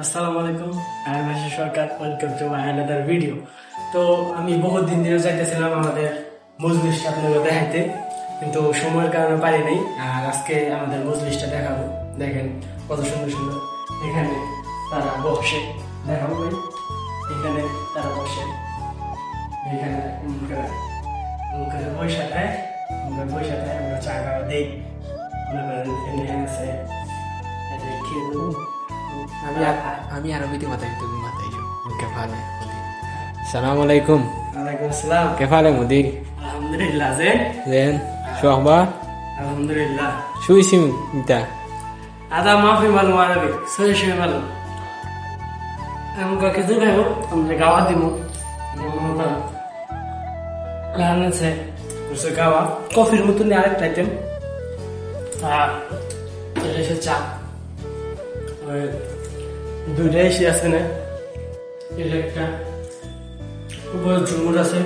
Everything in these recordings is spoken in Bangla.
আসসালামু আলাইকুম। I am Ashis Sarkar. Welcome to my another video. তো আমি বহুত দিন ধরে চাইতেছিলাম আমাদের মজলিসটা আপনাদের দেখাইতে, কিন্তু সময়ের কারণে পারি নাই। আর আজকে আমাদের মজলিসটা দেখাবো। দেখেন কত সুন্দর সুন্দর এখানে তারা বসে, দেখাবো ভাই। এখানে তারা বসে, এখানে মুখে পয়সা দেয়, আমরা চা খাওয়া দিই। মনে করেন এখানে আছে আমি আরবিতে মাথায় তুমি মাথায় কেফালে সালাম আলাইকুম ওয়ালাইকুম আসসালাম। কেফালে মুদির Alhamdulillah, زين شو اخبار Alhamdulillah. شو اسم انت هذا ما في معلومة عربي، سوي شيء معلوم. أنا كذا كذا हम गावा दिमो লাহান আছে বসে গাওয়া কফির মতন আরেকটা আইটেম। এটা হচ্ছে চা, দুইটা এসে আছে না, এটা একটা উপরে ঝুমুর আছে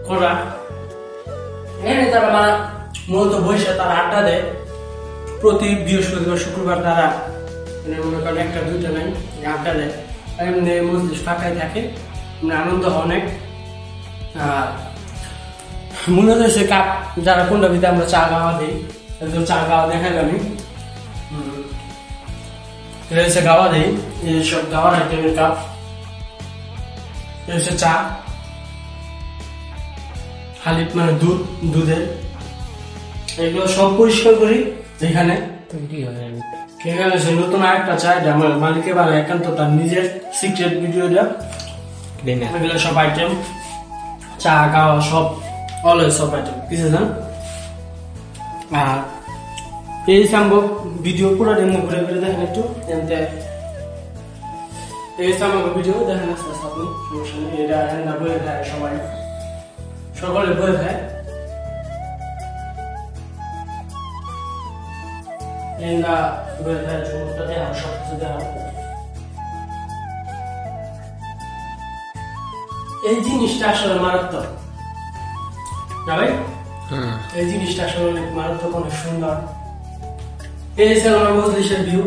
করা। এখানে তারা মানে মূলত বসে তারা আড্ডা দেয়। প্রতি বৃহস্পতিবার শুক্রবার তারা মনে করেন একটা দুইটা নাই আড্ডা দেয়। এমনি মজলিস ফাঁকাই থাকে, আনন্দ অনেক। মূলত হচ্ছে কাপ যারা কোনটা ভিতরে আমরা চা খাওয়া দিই, চা খাওয়া দেখাই আমি এটা হচ্ছে গাওয়া দিই। এইসব গাওয়ার আইটেমের কাপ, এটা হচ্ছে চা হালিপ মানে দুধের। এগুলো সব পরিষ্কার করি এখানে। এখানে সে নতুন আরেকটা চা, এটা আমার মালিকে বানায় একান্ত তার নিজের সিক্রেট ভিডিওটা। এগুলো সব আইটেম চা খাওয়া সব অলওয়েজ সব আইটেম কিছু না। আর এই সম্ভব ভিডিও পুরো দিন ঘুরে ঘুরে দেখেন একটু এমতে। এই সম্ভব ভিডিও দেখেন আস্তে আস্তে আপনি, সমস্যা নেই। এটা না বয়ে দেয় সবাই, সকলে বয়ে দেয়। এই না বয়ে দেয় জুমটা দেয়, সব কিছু দেওয়া। এই জিনিসটা আসলে মারাত্মক না ভাই? এই জিনিসটা আসলে অনেক মারাত্মক, অনেক সুন্দর। এই ছিল আমার মজলিসের ভিউ।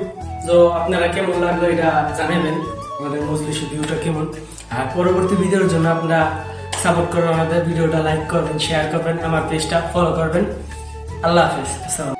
তো আপনারা কেমন লাগলো এটা জানাবেন, আমাদের মজলিসের ভিউটা কেমন। আর পরবর্তী ভিডিওর জন্য আপনারা সাপোর্ট করবেন, আমাদের ভিডিওটা লাইক করবেন, শেয়ার করবেন, আমার পেজটা ফলো করবেন। আল্লাহ হাফিজ। আসসালাম।